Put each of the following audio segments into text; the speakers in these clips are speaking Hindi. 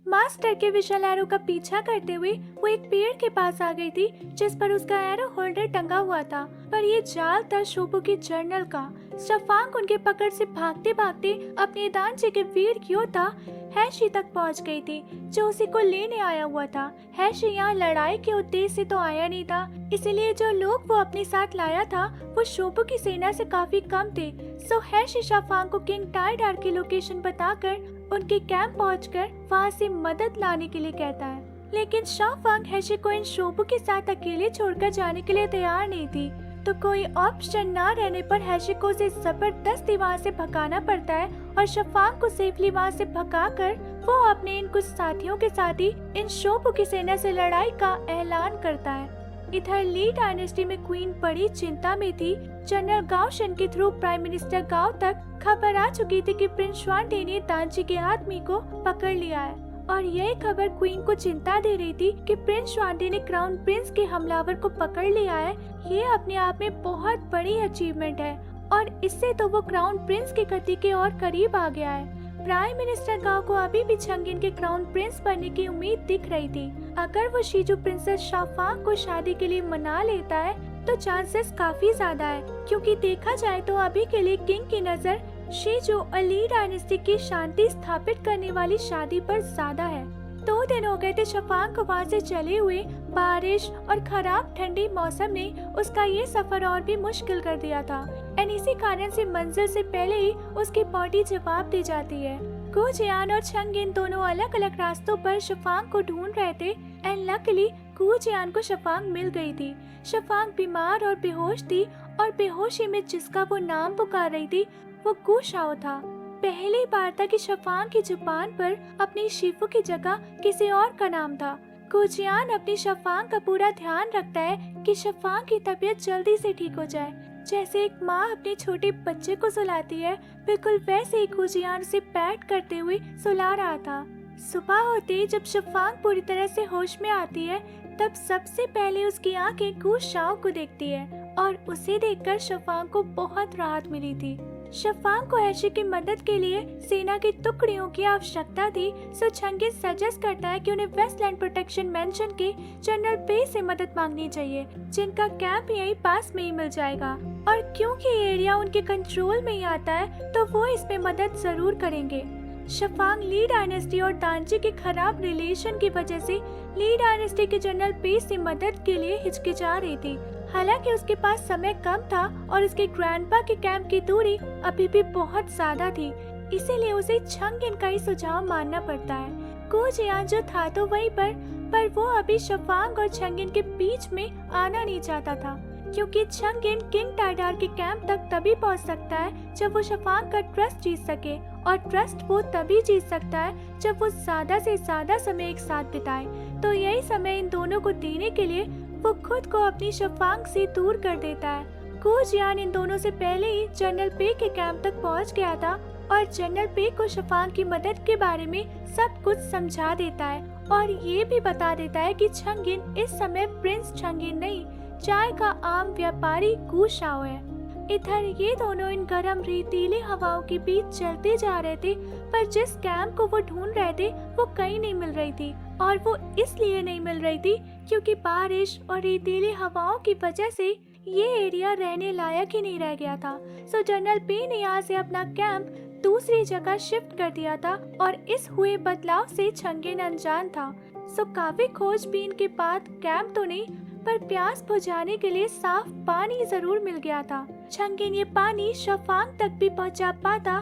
मास्टर के विशाल एरो का पीछा करते हुए वो एक पेड़ के पास आ गई थी जिस पर उसका एरो होल्डर टंगा हुआ था। पर ये जाल था शोबू के जर्नल का। शफांग उनके पकड़ से भागते भागते अपने दांचे के वीर योद्धा हैशी तक पहुंच गई थी जो उसी को लेने आया हुआ था। हैशी यहाँ लड़ाई के उद्देश्य से तो आया नहीं था, इसीलिए जो लोग वो अपने साथ लाया था वो शोबू की सेना से काफी कम थे। सो हैशी शफांग को किंग टाइडार की लोकेशन बताकर उनके कैंप पहुंचकर वहां से मदद लाने के लिए कहता है। लेकिन शफांग हैशी को इन शोबू के साथ अकेले छोड़कर जाने के लिए तैयार नहीं थी, तो कोई ऑप्शन न रहने पर हैशी को उसे जबरदस्ती वहां से भगाना पड़ता है और शफांग को सेफली वहां से भगाकर वो अपने इन कुछ साथियों के साथ ही इन शोबू की सेना से लड़ाई का ऐलान करता है। इधर ली डायनेस्टी में क्वीन बड़ी चिंता में थी। जनरल गाओशन के थ्रू प्राइम मिनिस्टर गाओ तक खबर आ चुकी थी कि प्रिंस श्वानडे ने दांची के आदमी को पकड़ लिया है और यह खबर क्वीन को चिंता दे रही थी कि प्रिंस श्वानडे ने क्राउन प्रिंस के हमलावर को पकड़ लिया है। ये अपने आप में बहुत बड़ी अचीवमेंट है और इससे तो वो क्राउन प्रिंस के गति के और करीब आ गया है। प्राइम मिनिस्टर गाओ को अभी भी चंगिन के क्राउन प्रिंस बनने की उम्मीद दिख रही थी। अगर वो शीजू प्रिंसेस शफांग को शादी के लिए मना लेता है तो चांसेस काफी ज्यादा है, क्योंकि देखा जाए तो अभी के लिए किंग की नजर शीजू और ली डायनेस्टी की शांति स्थापित करने वाली शादी पर ज्यादा है। 2 दिन हो गए थे शफांग को वहाँ से चले हुए। बारिश और खराब ठंडी मौसम ने उसका ये सफर और भी मुश्किल कर दिया था एंड इसी कारण से मंजिल से पहले ही उसकी बॉडी जवाब दे जाती है। गुजियान और चंगिन दोनों अलग अलग रास्तों पर शफांग को ढूंढ रहे थे एंड लकीली गुजियान को शफांग मिल गई थी। शफांग बीमार और बेहोश थी और बेहोशी में जिसका वो नाम पुकार रही थी वो गुशाओ था। पहली बार था कि शफांग की जुबान पर अपनी शिफू की जगह किसी और का नाम था। गुजियान अपनी शफांग का पूरा ध्यान रखता है कि शफांग की तबीयत जल्दी से ठीक हो जाए। जैसे एक माँ अपने छोटे बच्चे को सुलाती है, बिल्कुल वैसे ही गुजियान उसे पैट करते हुए सुला रहा था। सुबह होते जब शफांग पूरी तरह से होश में आती है तब सबसे पहले उसकी आंखें गुशाओ को देखती है और उसे देखकर शफांग को बहुत राहत मिली थी। शफांग को हैशी की मदद के लिए सेना की टुकड़ियों की आवश्यकता थी। सो चंगिन सजेस्ट करता है कि उन्हें वेस्टलैंड प्रोटेक्शन मेंशन के जनरल पे से मदद मांगनी चाहिए, जिनका कैंप यहीं पास में ही मिल जाएगा और क्योंकि ये एरिया उनके कंट्रोल में ही आता है तो वो इसमें मदद जरूर करेंगे। शफांग ली डायनेस्टी और दांची के खराब रिलेशन की वजह से ली डायनेस्टी के जनरल पेस से मदद के लिए हिचकिचा रही थी। हालांकि उसके पास समय कम था और उसके ग्रैंडपा के कैंप की दूरी अभी भी बहुत ज्यादा थी, इसीलिए उसे चंगिन का ही सुझाव मानना पड़ता है। गुजियान जो था तो वहीं पर वो अभी शफांग और चंगिन के बीच में आना नहीं चाहता था, क्योंकि चंगिन किंग टाइडार के कैंप तक तभी पहुंच सकता है जब वो शफांग का ट्रस्ट जीत सके और ट्रस्ट वो तभी जीत सकता है जब वो ज्यादा से ज्यादा समय एक साथ बिताए। तो यही समय इन दोनों को देने के लिए वो खुद को अपनी शफांग से दूर कर देता है। गुजियान इन दोनों से पहले ही जनरल पे के कैंप तक पहुंच गया था और जनरल पे को शफांग की मदद के बारे में सब कुछ समझा देता है और ये भी बता देता है कि चंगिन इस समय प्रिंस चंगिन नहीं, चाय का आम व्यापारी गुशाओ है। इधर ये दोनों इन गर्म रेतीली हवाओं के बीच चलते जा रहे थे, पर जिस कैंप को वो ढूंढ रहे थे वो कहीं नहीं मिल रही थी और वो इसलिए नहीं मिल रही थी क्योंकि बारिश और रेतीली हवाओं की वजह से ये एरिया रहने लायक ही नहीं रह गया था। सो जनरल पे ने यहाँ से अपना कैंप दूसरी जगह शिफ्ट कर दिया था और इस हुए बदलाव से चंगिन अनजान था। सो काफी खोजबीन के बाद कैंप तो नहीं पर प्यास बुझाने के लिए साफ पानी जरूर मिल गया था। चंगिन ये पानी शफांग तक भी पहुंचा पाता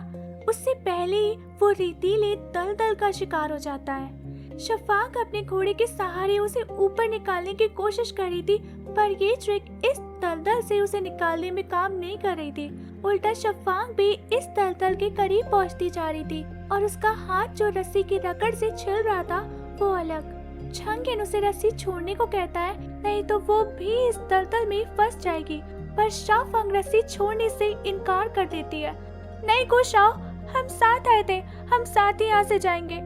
उससे पहले ही वो रेतीले दलदल का शिकार हो जाता है। शफांग अपने घोड़े के सहारे उसे ऊपर निकालने की कोशिश कर रही थी, पर ये ट्रिक इस दलदल से उसे निकालने में काम नहीं कर रही थी। उल्टा शफांग भी इस दलदल के करीब पहुंचती जा रही थी और उसका हाथ जो रस्सी की रगड़ से छिल रहा था वो अलग। चंगिन उसे रस्सी छोड़ने को कहता है, नहीं तो वो भी इस दलदल में फंस जाएगी, पर शफांग रस्सी छोड़ने से इनकार कर देती है। नहीं गुशाओ, हम साथ आए थे, हम साथ ही यहाँ से जाएंगे।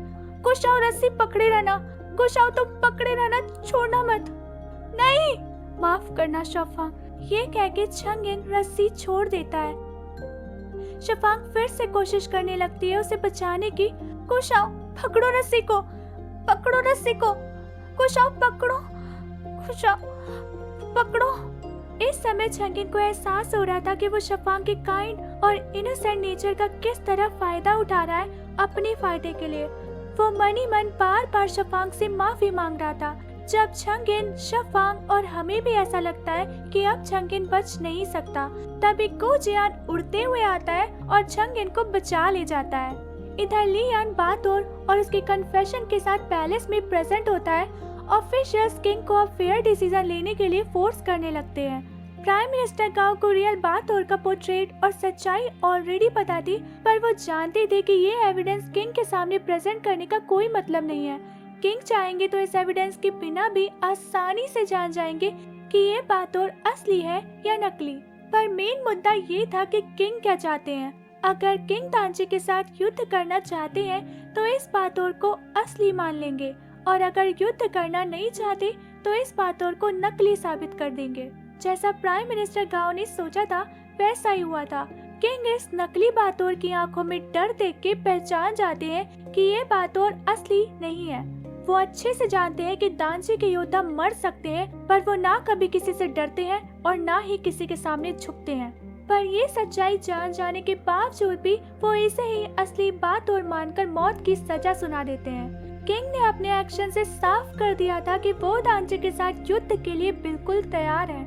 गुशाओ रस्सी पकड़े रहना, गुशाओ तुम पकड़े रहना, छोड़ना मत। नहीं, माफ करना शफांग, ये कह के चंगिन रस्सी छोड़ देता है। शफांग फिर से कोशिश करने लगती है उसे बचाने की। कुशाओ, पकड़ो रस्सी को, पकड़ो रस्सी को, कुशाओ पकड़ो, कुशाओ पकड़ो। इस समय छंगिन को एहसास हो रहा था कि वो शफांग के काइंड और इनोसेंट नेचर का किस तरह फायदा उठा रहा है अपने फायदे के लिए। वो मन ही मन बार बार शफांग से माफी मांग रहा था। जब छंगिन, शफांग और हमें भी ऐसा लगता है कि अब छंगिन बच नहीं सकता, तभी गुजियान उड़ते हुए आता है और छंगिन को बचा ले जाता है। इधर लियान बातोर और उसके कन्फेशन के साथ पैलेस में प्रेजेंट होता है। ऑफिशियल्स किंग को अब फेयर डिसीजन लेने के लिए फोर्स करने लगते हैं। प्राइम मिनिस्टर गाओ को रियल बातोर का पोर्ट्रेट और सच्चाई ऑलरेडी पता थी, पर वो जानते थे कि ये एविडेंस किंग के सामने प्रेजेंट करने का कोई मतलब नहीं है। किंग चाहेंगे तो इस एविडेंस के बिना भी आसानी से जान जाएंगे कि ये बातोर असली है या नकली। पर मेन मुद्दा ये था कि किंग क्या चाहते हैं। अगर किंग तांची के साथ युद्ध करना चाहते हैं तो इस बातोर को असली मान लेंगे, और अगर युद्ध करना नहीं चाहते तो इस बातोर को नकली साबित कर देंगे। जैसा प्राइम मिनिस्टर गाओ ने सोचा था वैसा ही हुआ था। किंग इस नकली बातोर की आंखों में डर देख के पहचान जाते हैं कि ये बातोर असली नहीं है। वो अच्छे से जानते हैं कि दांची के योद्धा मर सकते हैं, पर वो ना कभी किसी से डरते हैं और ना ही किसी के सामने झुकते हैं। पर ये सच्चाई जान जाने के बावजूद भी वो इसे ही असली बातोर मानकर मौत की सजा सुना देते हैं। किंग ने अपने एक्शन से साफ कर दिया था कि वो दांची के साथ युद्ध के लिए बिल्कुल तैयार है।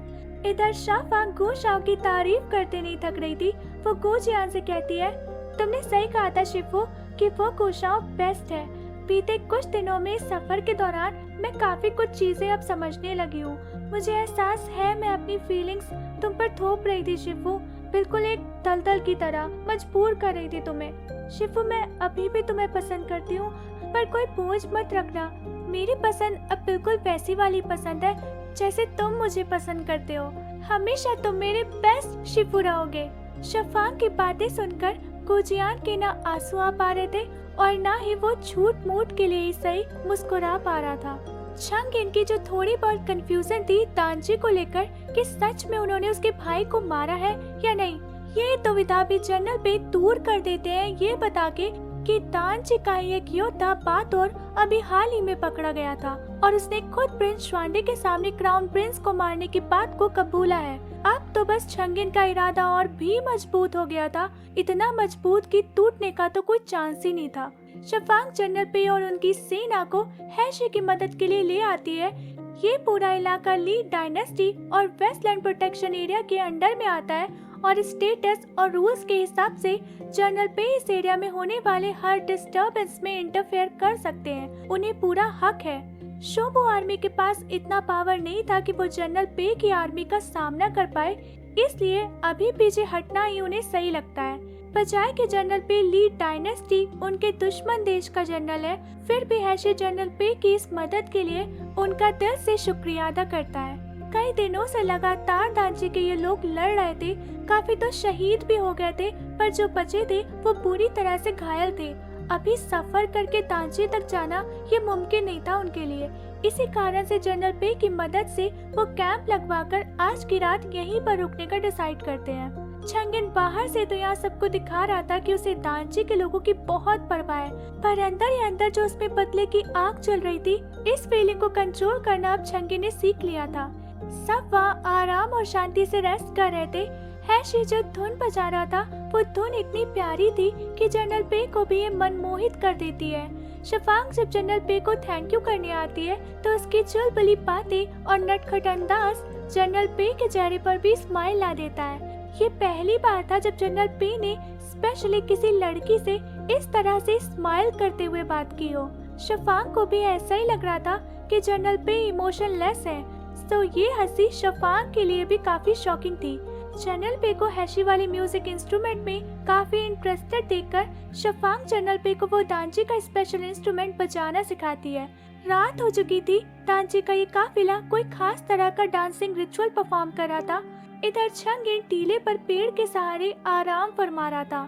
इधर शफांग गुशाओ की तारीफ करते नहीं थक रही थी। वो गुजियान से कहती है, तुमने सही कहा था शिफू कि वो गुशाओ बेस्ट है। बीते कुछ दिनों में सफर के दौरान मैं काफी कुछ चीजें अब समझने लगी हूँ। मुझे एहसास है मैं अपनी फीलिंग्स तुम पर थोप रही थी शिफू, बिल्कुल एक दलदल की तरह मजबूर कर रही थी तुम्हें। शिफू, मैं अभी भी तुम्हें पसंद करती हूँ, पर कोई बोझ मत रखना। मेरी पसंद अब बिल्कुल वैसी वाली पसंद है जैसे तुम मुझे पसंद करते हो। हमेशा तुम मेरे बेस्ट शिफू रहोगे। शफांग की बातें सुनकर गुजियान के ना आंसू आ पा रहे थे और ना ही वो झूठ मूठ के लिए ही सही मुस्कुरा पा रहा था। छंगिन की जो थोड़ी बहुत कंफ्यूजन थी दांची को लेकर कि सच में उन्होंने उसके भाई को मारा है या नहीं, ये दुविधा भी जनरल पे दूर कर देते हैं ये बता के कि दांची का एक योद्धा बातोर अभी हाल ही में पकड़ा गया था और उसने खुद प्रिंस श्वांडे के सामने क्राउन प्रिंस को मारने की बात को कबूला है। अब तो बस छंगिन का इरादा और भी मजबूत हो गया था, इतना मजबूत कि टूटने का तो कोई चांस ही नहीं था। शफांग जनरल पे और उनकी सेना को हैशी की मदद के लिए ले आती है। ये पूरा इलाका ली डायनेस्टी और वेस्टलैंड प्रोटेक्शन एरिया के अंडर में आता है और स्टेटस और रूल्स के हिसाब से जनरल पे इस एरिया में होने वाले हर डिस्टर्बेंस में इंटरफेयर कर सकते हैं। उन्हें पूरा हक है। शोबो आर्मी के पास इतना पावर नहीं था कि वो जनरल पे की आर्मी का सामना कर पाए, इसलिए अभी पीछे हटना ही उन्हें सही लगता है। बजाय के जनरल पे ली डायनेस्टी उनके दुश्मन देश का जनरल है, फिर भी हैशी जनरल पे की इस मदद के लिए उनका दिल से शुक्रिया अदा करता है। कई दिनों से लगातार दांची के ये लोग लड़ रहे थे, काफी तो शहीद भी हो गए थे, पर जो बचे थे वो बुरी तरह से घायल थे। अभी सफर करके दांची तक जाना ये मुमकिन नहीं था उनके लिए। इसी कारण से जनरल पे की मदद से वो कैंप लगवाकर आज की रात यहीं पर रुकने का डिसाइड करते हैं। छंगिन बाहर से तो यहाँ सबको दिखा रहा था कि उसे दांची के लोगों की बहुत परवाह है, पर अंदर ही अंदर जो उसमें बदले की आग चल रही थी, इस फीलिंग को कंट्रोल करना अब छंगिन ने सीख लिया था। सब वहाँ आराम और शांति से रेस्ट कर रहे थे। हैशी जो धुन बजा रहा था वो धुन इतनी प्यारी थी कि जनरल पे को भी ये मनमोहित कर देती है। शफांग जब जनरल पे को थैंक यू करने आती है तो उसकी चुलबुली बातें और नटखट अंदाज जनरल पे के चेहरे पर भी स्माइल ला देता है। ये पहली बार था जब जनरल पे ने स्पेशली किसी लड़की से इस तरह से स्माइल करते हुए बात की हो। शफांग को भी ऐसा ही लग रहा था कि जनरल पे इमोशनलेस है, तो ये हंसी शफांग के लिए भी काफी शॉकिंग थी। जनरल पे को हैशी वाले म्यूजिक इंस्ट्रूमेंट में काफी इंटरेस्टेड देखकर शफांग जनरल पे को वो दांची का स्पेशल इंस्ट्रूमेंट बजाना सिखाती है। रात हो चुकी थी। दांची का ये काफिला कोई खास तरह का डांसिंग रिचुअल परफॉर्म कर रहा था। इधर छंगिन टीले पर पेड़ के सहारे आराम फरमा रहा था।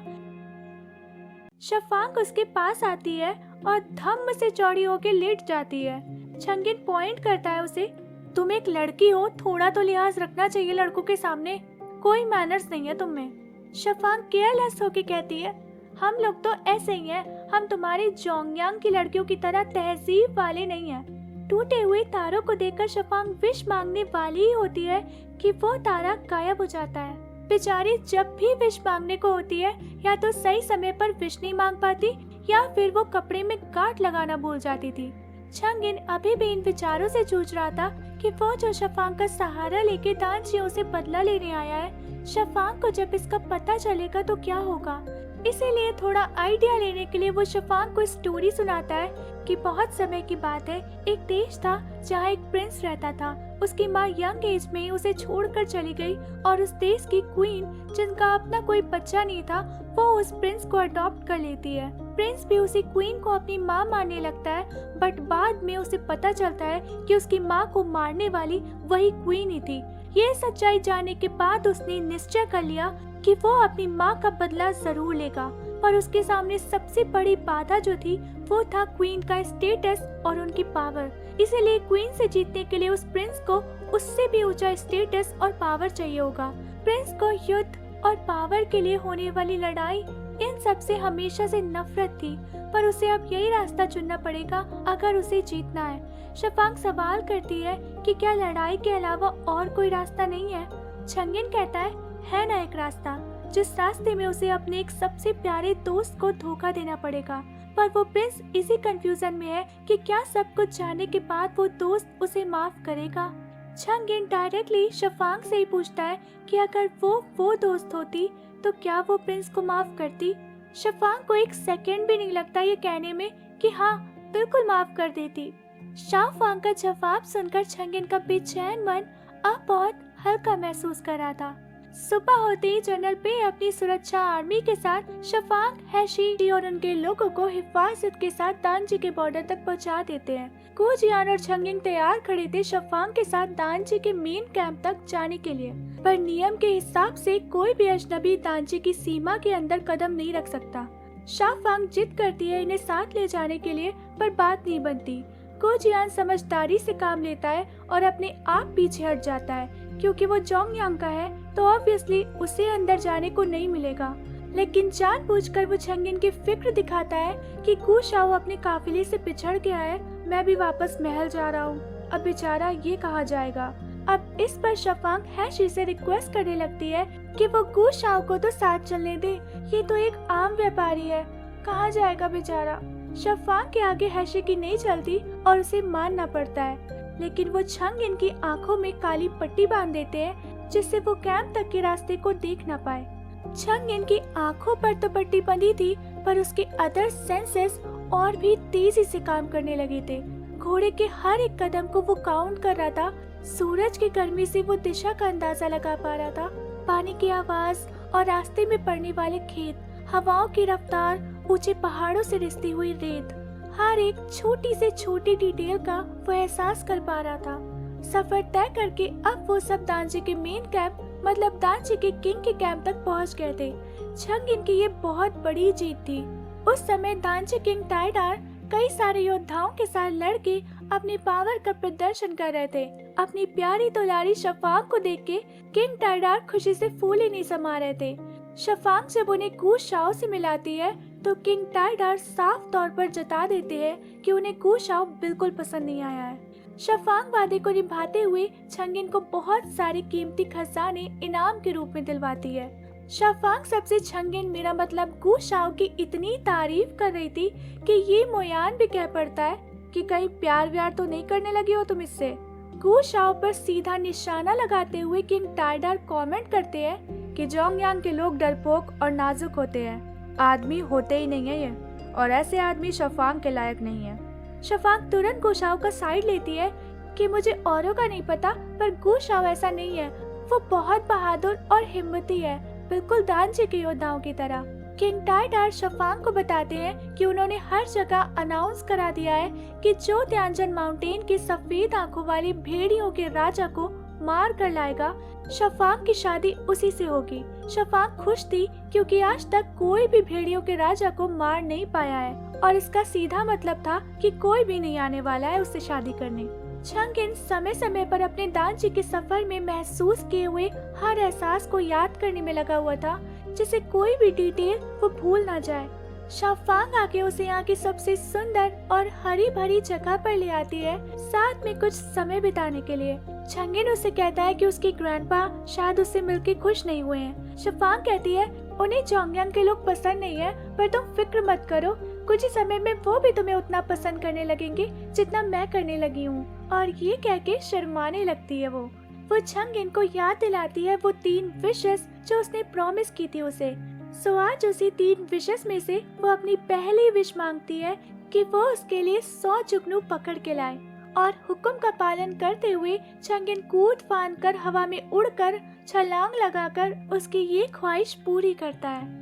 शफांग उसके पास आती है और धम्म से चौड़ी होकर लेट जाती है। छंगिन पॉइंट करता है उसे, तुम एक लड़की हो, थोड़ा तो लिहाज रखना चाहिए लड़कों के सामने, कोई मैनर्स नहीं है तुम में। शफांग केयरलेस होके कहती है, हम लोग तो ऐसे ही हैं, हम तुम्हारी जोंगयांग की लड़कियों की तरह तहजीब वाले नहीं हैं। टूटे हुए तारों को देखकर शफांग विश मांगने वाली ही होती है कि वो तारा गायब हो जाता है। बेचारी जब भी विश मांगने को होती है या तो सही समय पर विश नहीं मांग पाती या फिर वो कपड़े में गांठ लगाना भूल जाती थी। चंगिन अभी भी इन विचारों से जूझ रहा था कि वो जो शफांग का सहारा लेके दानजियों से बदला लेने आया है, शफांग को जब इसका पता चलेगा तो क्या होगा। इसीलिए थोड़ा आइडिया लेने के लिए वो शफांग को स्टोरी सुनाता है कि बहुत समय की बात है, एक देश था जहाँ एक प्रिंस रहता था। उसकी माँ यंग एज में ही उसे छोड़कर चली गई और उस देश की क्वीन, जिनका अपना कोई बच्चा नहीं था, वो उस प्रिंस को अडॉप्ट कर लेती है। प्रिंस भी उसी क्वीन को अपनी माँ मानने लगता है, बट बाद में उसे पता चलता है कि उसकी माँ को मारने वाली वही क्वीन ही थी। ये सच्चाई जानने के बाद उसने निश्चय कर लिया कि वो अपनी माँ का बदला जरूर लेगा, पर उसके सामने सबसे बड़ी बाधा जो थी वो था क्वीन का स्टेटस और उनकी पावर। इसीलिए क्वीन से जीतने के लिए उस प्रिंस को उससे भी ऊंचा स्टेटस और पावर चाहिए होगा। प्रिंस को युद्ध और पावर के लिए होने वाली लड़ाई, इन सब से हमेशा से नफरत थी, पर उसे अब यही रास्ता चुनना पड़ेगा अगर उसे जीतना है। शफांग सवाल करती है कि क्या लड़ाई के अलावा और कोई रास्ता नहीं है। चंगिन कहता है ना एक रास्ता, जिस रास्ते में उसे अपने एक सबसे प्यारे दोस्त को धोखा देना पड़ेगा। पर वो प्रिंस इसी कंफ्यूजन में है कि क्या सब कुछ जानने के बाद वो दोस्त उसे माफ करेगा। चंगिन डायरेक्टली शफांग से ही पूछता है कि अगर वो दोस्त होती तो क्या वो प्रिंस को माफ करती। शफांग को एक सेकंड भी नहीं लगता ये कहने में कि हाँ, बिल्कुल माफ कर देती। शफांग का जवाब सुनकर चंगिन का बेचैन मन अब बहुत हल्का महसूस कर रहा था। सुबह होते ही जनरल पे अपनी सुरक्षा आर्मी के साथ शफांग, हैशी और उनके लोगों को हिफाजत के साथ दानजी के बॉर्डर तक पहुंचा देते हैं। गुजियान और चंगिन तैयार खड़े थे शफांग के साथ दानजी के मेन कैंप तक जाने के लिए, पर नियम के हिसाब से कोई भी अजनबी दानजी की सीमा के अंदर कदम नहीं रख सकता। शफांग जिद करती है इन्हें साथ ले जाने के लिए, पर बात नहीं बनती। गुजियान समझदारी से काम लेता है और अपने आप पीछे हट जाता है, क्योंकि वो जोंगयांग का है तो ऑब्वियसली उसे अंदर जाने को नहीं मिलेगा। लेकिन जानबूझकर वो चंगिन की फिक्र दिखाता है कि गु शाओ अपने काफिले से पिछड़ गया है, मैं भी वापस महल जा रहा हूँ, अब बेचारा ये कहा जाएगा। अब इस पर शफांग हैशी से रिक्वेस्ट करने लगती है कि वो गु शाओ को तो साथ चलने दे, ये तो एक आम व्यापारी है, कहाँ जाएगा बेचारा। शफांग के आगे हैशी की नहीं चलती और उसे मानना पड़ता है, लेकिन वो चंगिन की आंखों में काली पट्टी बांध देते हैं जिससे वो कैंप तक के रास्ते को देख न पाए। चंगिन की आंखों पर तो पट्टी बंधी थी, पर उसके अदर सेंसेस और भी तेजी से काम करने लगे थे। घोड़े के हर एक कदम को वो काउंट कर रहा था। सूरज की गर्मी से वो दिशा का अंदाजा लगा पा रहा था। पानी की आवाज और रास्ते में पड़ने वाले खेत, हवाओं की रफ्तार, ऊंचे पहाड़ों से रिसती हुई रेत, हर एक छोटी से छोटी डिटेल का वो एहसास कर पा रहा था। सफर तय करके अब वो सब दानजी के मेन कैंप मतलब दानजी के किंग के कैंप तक पहुंच गए थे। चंगिन की ये बहुत बड़ी जीत थी। उस समय दानजी किंग टाइडार कई सारे योद्धाओं के साथ लड़के अपनी पावर का प्रदर्शन कर रहे थे। अपनी प्यारी दुलारी शफांग को देख के किंग टाइडार खुशी से फूल ही नहीं समा रहे थे। शफांग जब उन्हें गु शाओ से मिलाती है तो किंग टाइडार साफ तौर पर जता देते हैं कि उन्हें गु शाओ बिल्कुल पसंद नहीं आया है। शफांग वादे को निभाते हुए चंगिन को बहुत सारे कीमती खजाने इनाम के रूप में दिलवाती है। शफांग सबसे चंगिन मेरा मतलब गु शाओ की इतनी तारीफ कर रही थी कि ये मोयान भी कह पड़ता है कि कहीं प्यार व्यार तो नहीं करने लगी हो तुम इससे। गु शाओ पर सीधा निशाना लगाते हुए किंग टाइडार कमेंट करते हैं कि जोंगयांग के लोग डरपोक और नाजुक होते हैं, आदमी होते ही नहीं है ये, और ऐसे आदमी शफांग के लायक नहीं है। शफांग तुरंत गु शाओ का साइड लेती है कि मुझे औरों का नहीं पता, पर गु शाओ ऐसा नहीं है, वो बहुत बहादुर और हिम्मती है, बिल्कुल दानजी के योद्धाओं की तरह। किंग टाइडार शफांग को बताते हैं कि उन्होंने हर जगह अनाउंस करा दिया है कि जो त्यांजन माउंटेन के सफेद आंखों वाले भेड़ियों के राजा को मार कर लाएगा, शफांग की शादी उसी से होगी। शफांग खुश थी क्योंकि आज तक कोई भी भेड़ियों के राजा को मार नहीं पाया है, और इसका सीधा मतलब था कि कोई भी नहीं आने वाला है उससे शादी करने। चंगिन समय समय पर अपने दानजी के सफर में महसूस किए हुए हर एहसास को याद करने में लगा हुआ था। जिससे कोई भी डिटेल वो भूल ना जाए। शाफांग आके उसे यहाँ की सबसे सुंदर और हरी भरी जगह पर ले आती है, साथ में कुछ समय बिताने के लिए। छंगिन उससे कहता है कि उसके ग्रैंडपा शायद उससे मिलके खुश नहीं हुए हैं। शाफांग कहती है उन्हें जोंगयांग के लोग पसंद नहीं है, पर तुम फिक्र मत करो, कुछ ही समय में वो भी तुम्हें उतना पसंद करने लगेंगे जितना मैं करने लगी हूँ। और ये कह के शर्माने लगती है वो छंगिन को याद दिलाती है वो 3 विशेस जो उसने प्रॉमिस की थी उसे। सो आज उसी 3 विशेस में से वो अपनी पहली विश मांगती है कि वो उसके लिए 100 जुगनू पकड़ के लाए। और हुक्म का पालन करते हुए छंगिन कूद फांद कर हवा में उड़कर छलांग लगाकर उसकी ये ख्वाहिश पूरी करता है।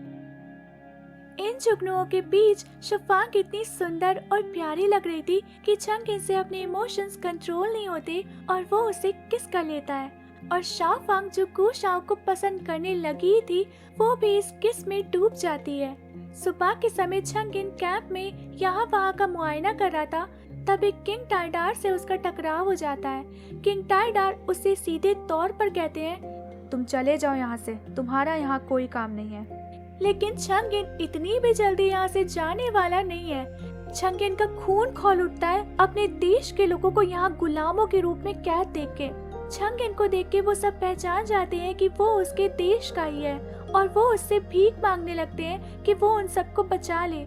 इन जुगनुओं के बीच शाफांग इतनी सुंदर और प्यारी लग रही थी कि छंगिन से अपने इमोशंस कंट्रोल नहीं होते और वो उसे किस कर लेता है। और शाफांग जो गुशाओ को पसंद करने लगी थी वो भी इस किस में डूब जाती है। सुबह के समय छंगिन कैंप में यहाँ वहाँ का मुआयना कर रहा था, तब एक किंग टाइडार से उसका टकराव हो जाता है। किंग टाइडार उसे सीधे तौर पर कहते हैं तुम चले जाओ यहाँ से, तुम्हारा यहाँ कोई काम नहीं है। लेकिन छंगिन इतनी भी जल्दी यहाँ से जाने वाला नहीं है। छंगिन का खून खौल उठता है अपने देश के लोगों को यहाँ गुलामों के रूप में कैद देख के। छंगिन को देख के वो सब पहचान जाते हैं कि वो उसके देश का ही है और वो उससे भीख मांगने लगते हैं कि वो उन सबको बचा ले।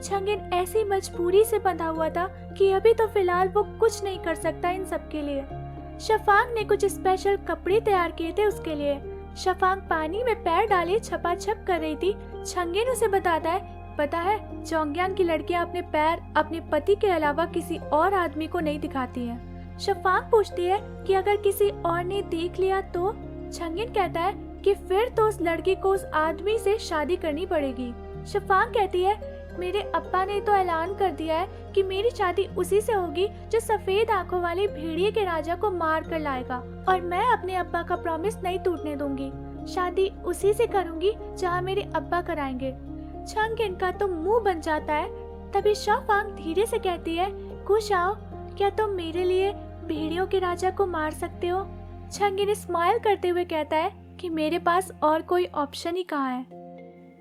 छंगिन ऐसी मजबूरी से बंधा हुआ था कि अभी तो फिलहाल वो कुछ नहीं कर सकता इन सब के लिए। शाफांग ने कुछ स्पेशल कपड़े तैयार किए थे उसके लिए। शाफांग पानी में पैर डाले छपाछप कर रही थी। छंगिन उसे बताता है पता है जोंगयांग की लड़कियां अपने पैर अपने पति के अलावा किसी और आदमी को नहीं दिखाती हैं। शाफांग पूछती है कि अगर किसी और ने देख लिया तो? छंगिन कहता है कि फिर तो उस लड़की को उस आदमी से शादी करनी पड़ेगी। शाफांग कहती है मेरे अब्बा ने तो ऐलान कर दिया है कि मेरी शादी उसी से होगी जो सफेद आंखों वाले भेड़िए के राजा को मार कर लाएगा, और मैं अपने अब्बा का प्रॉमिस नहीं टूटने दूंगी। शादी उसी से करूंगी जहाँ मेरे अब्बा कराएंगे। छंगिन का तो मुंह बन जाता है। तभी शाफांग धीरे से कहती है गुशाओ, क्या तुम मेरे लिए भेड़ियों के राजा को मार सकते हो? छंगिन स्माइल करते हुए कहता है कि मेरे पास और कोई ऑप्शन ही कहाँ है,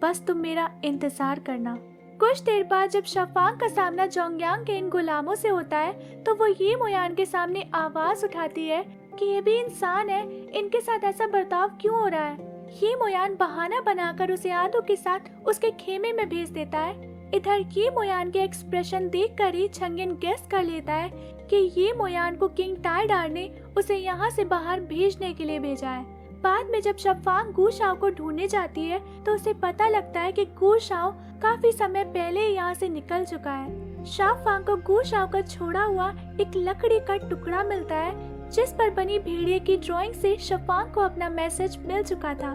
बस तुम मेरा इंतजार करना। कुछ देर बाद जब शाफांग का सामना जोंगयांग के इन गुलामों से होता है तो वो ये मोयान के सामने आवाज उठाती है कि ये भी इंसान है, इनके साथ ऐसा बर्ताव क्यों हो रहा है। ये मोयान बहाना बनाकर उसे आदू के साथ उसके खेमे में भेज देता है। इधर ये मोयान के एक्सप्रेशन देखकर ही छंगिन गेस कर लेता है कि ये मोयान को किंग टाइडार ने उसे यहाँ से बाहर भेजने के लिए भेजा है। बाद में जब शाफांग गुशाओ को ढूंढने जाती है तो उसे पता लगता है कि गुशाओ काफी समय पहले यहाँ से निकल चुका है। शाफांग को गुशाओ का छोड़ा हुआ एक लकड़ी का टुकड़ा मिलता है जिस पर बनी भेड़िए की ड्राइंग से शाफांग को अपना मैसेज मिल चुका था।